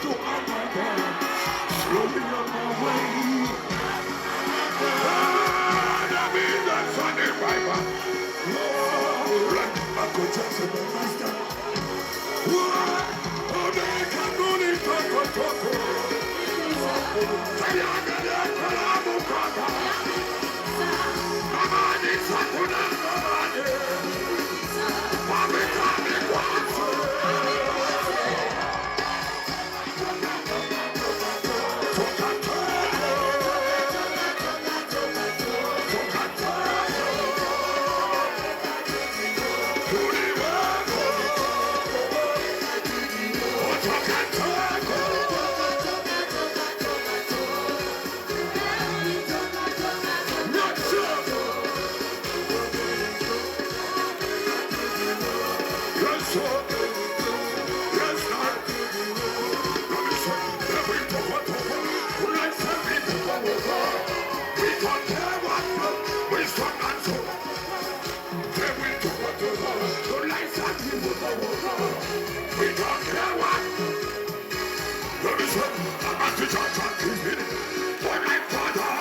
to on my God. Slowly on my way. That means that's on the Bible. Lord, like Uncle Jackson, the master. Oh, they can do it, Toko. Kayagada, Kalamukata. Amani, Sakuna, Amani. Mami, Kami, Kwasu. We don't care what. Let me say, I'm not the judge of this minute. For my father,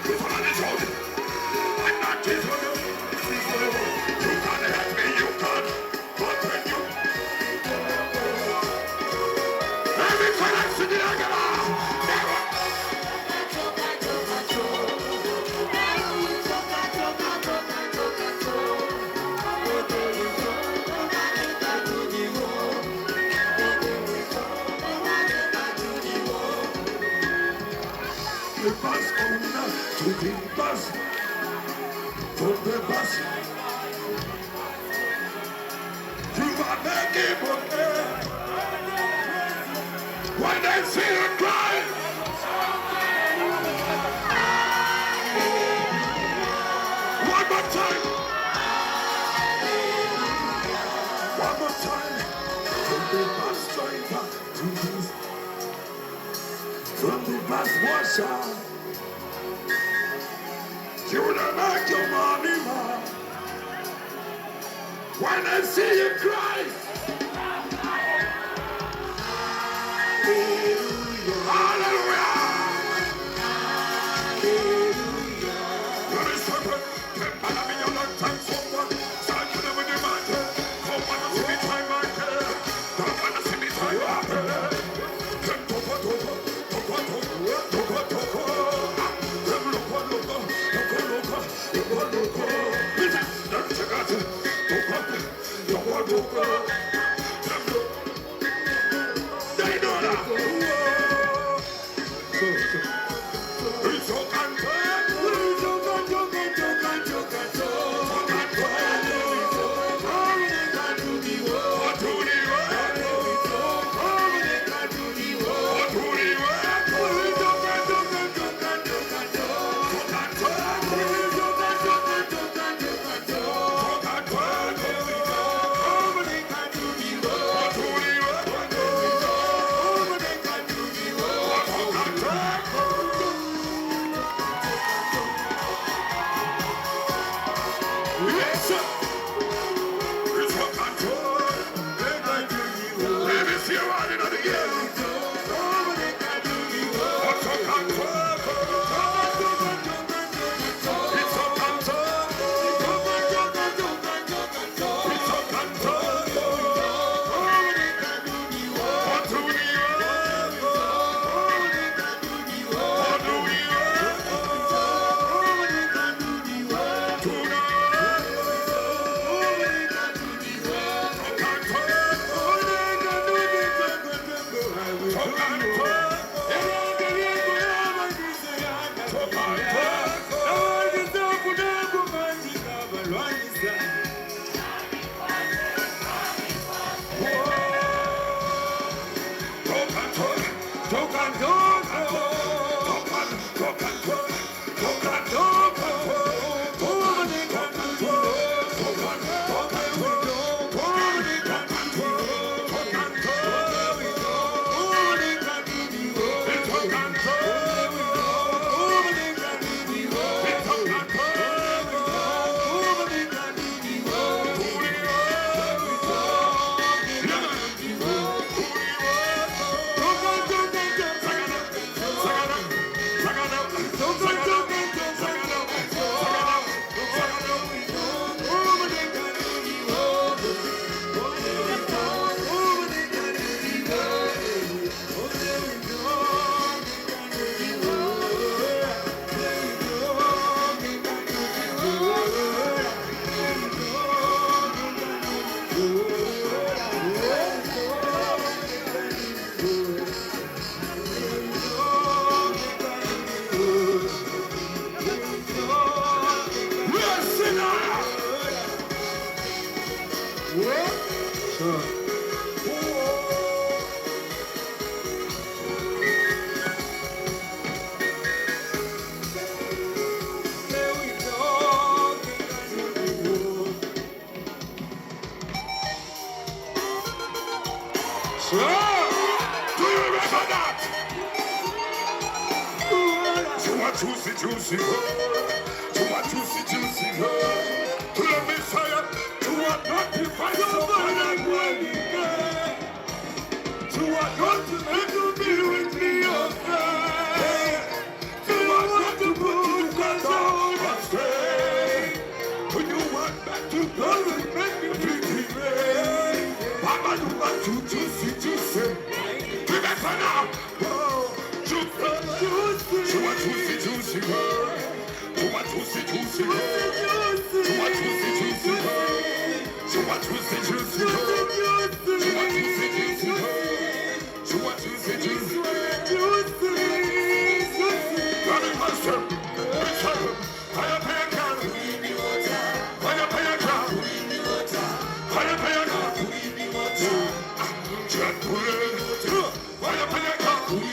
before I told you, I'm not Jesus. You can't help me, you can't. But when you, every time I see the Agala, the bus owner to the bus, from the bus. You are making money. When they see you cry, one more time, one more time. From the bus driver to this, from the bus washer. You don't make your money, man. When I see you cry, hallelujah. What is happening? Can't believe me, you're not time someone. Start to live with the matter. Come on, see me time, my girl. Come on, see me time, my girl. Come juicy, juicy, to a juicy, juicy, to the Messiah, to a not divine, to a not to make you be with me, oh God, to a not to put you together, but stay, when you want back to God and make me pretty, Papa, you want to juicy, juicy, give it for now, juicy, juicy, too much juicy, juicy, too much juicy, juicy, too much juicy, juicy, too much juicy, juicy, too much juicy, juicy, running master, fire, fire, gun, fire, fire, gun, fire, fire, gun, jet bullet, fire, fire, gun.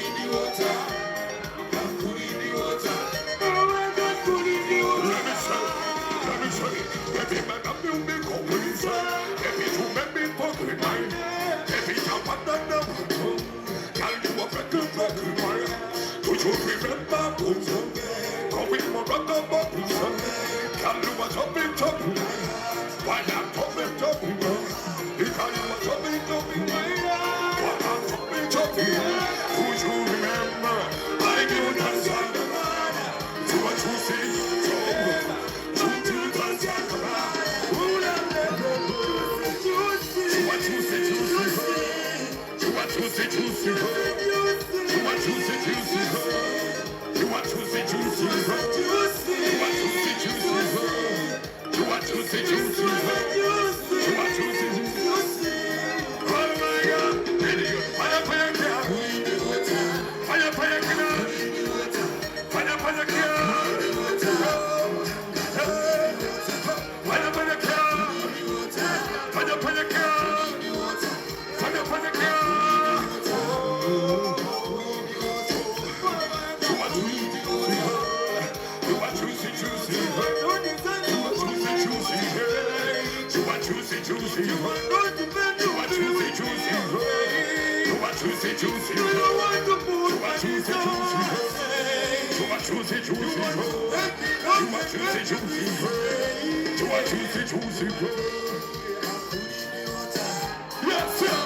You remember Putin, going more rock up Putin, can you watch up in topping? Why not topping topping? If I was topping topping, why not topping topping? Who you remember? I knew that side of to what you see, to that side of who to what you see, to what you see, to what you see, juicy, you want juicy, juicy, you want juicy, juicy, you want juicy, juicy, you want juicy, juicy. Oh my God, fire, fire, fire, fire, fire, fire, fire, juicy, juicy, you want juicy, juicy, you want juicy, juicy, you want juicy, juicy, you want juicy, juicy, you want juicy, juicy, you want juicy, juicy, yes, sir.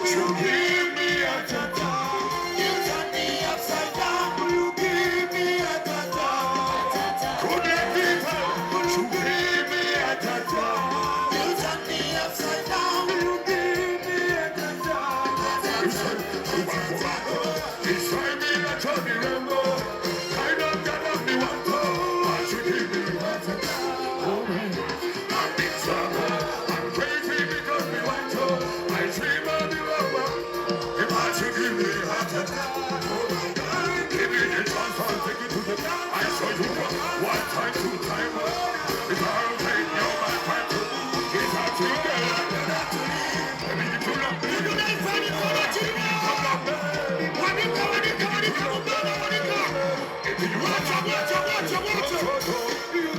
You give me a You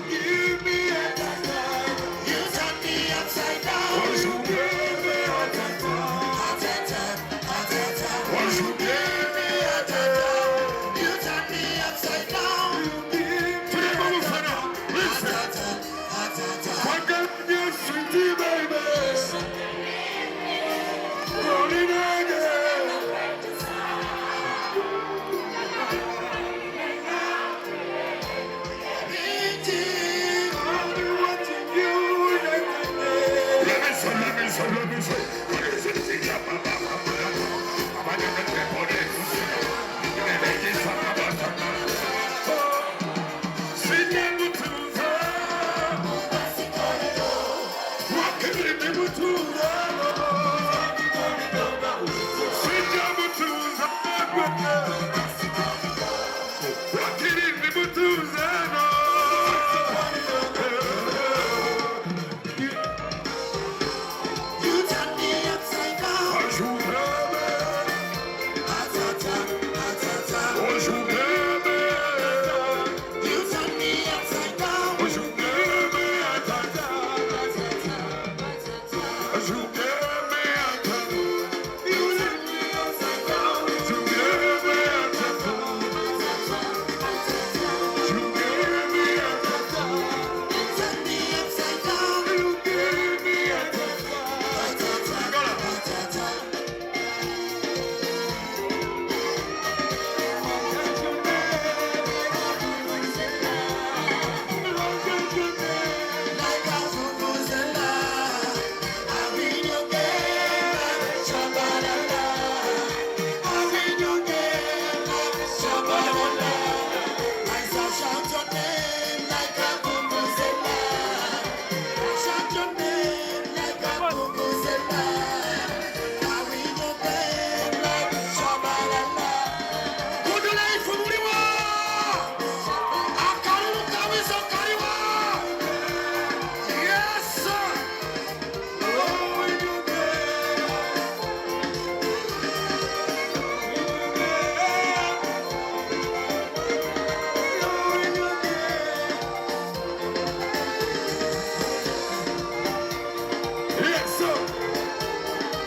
give me a time. You turn me upside down. Once you give me a time. Once you give me a time. You turn me upside down. You give me a time. Listen. Forget your sweetie baby. Rolling again. Let me say. What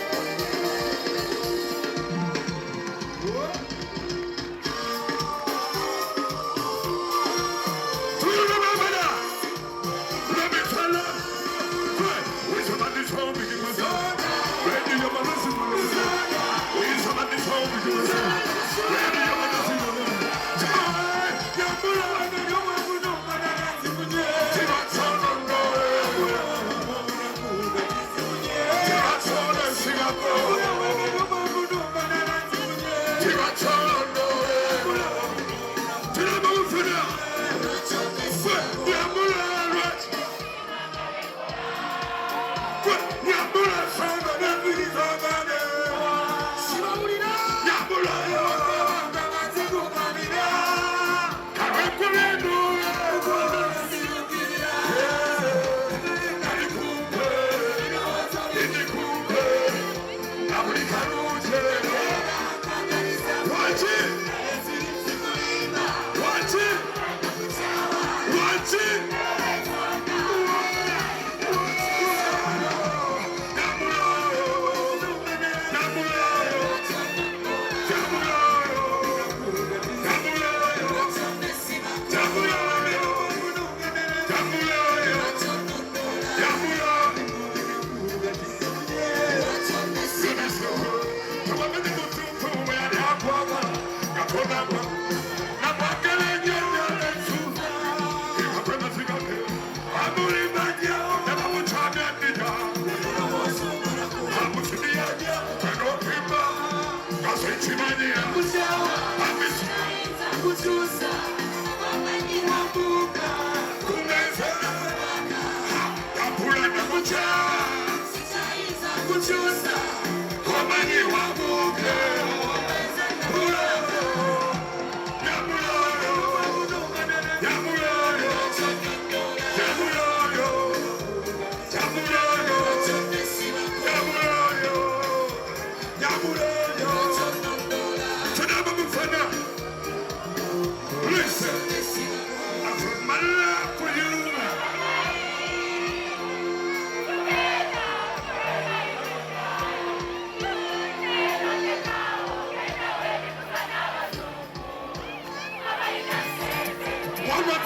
is it?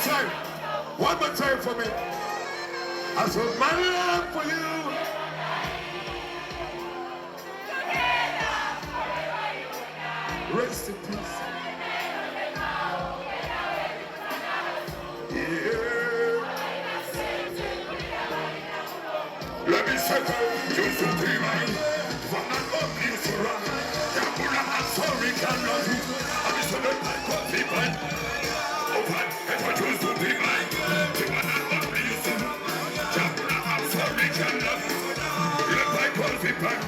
time. One more time for me. I said, my love for you. Rest in peace. Yeah. Let me settle you to be mine. For not love you to run. I'm sorry, can't love you. I'm just a little like coffee, man. Oh, man, if I choose to be mine, you want to love me, you say. I'm sorry, can't love you. You're like coffee, man.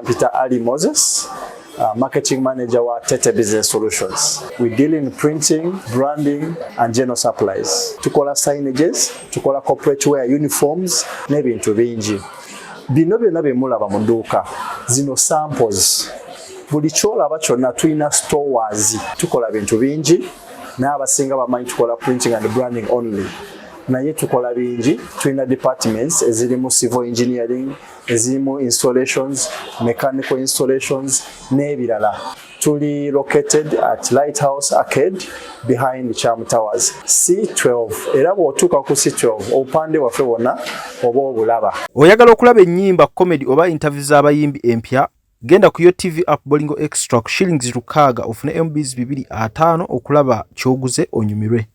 Peter Ali Moses, marketing manager wa Tete Business Solutions. We deal in printing, branding and general supplies. Tukola signages, tukola corporate wear uniforms, n'ebintu bingi. Bino byonna bemulaba mu dduuka. Zino samples. Buli kyolaba kyonna tulina stores. Tukola bintu bingi. N'abasinga bamanyi tukola printing and branding only. Naye tukola bingi, tulina departments ezirimu civil engineering, ezirimu installations, mechanical installations, n'ebirala. Tuli located at Lighthouse Arcade behind Charm Towers, C12. Era bw'otuuka ku C12 obupande waffe wonna oba obulaba. Oyagala okulaba ennyimba, comedy oba interview z'abayimbi empya, genda ku yo TV app Bolingo Extra ku shillings 600 ofune MBs 250 okulaba ky'oguze onyumirwe.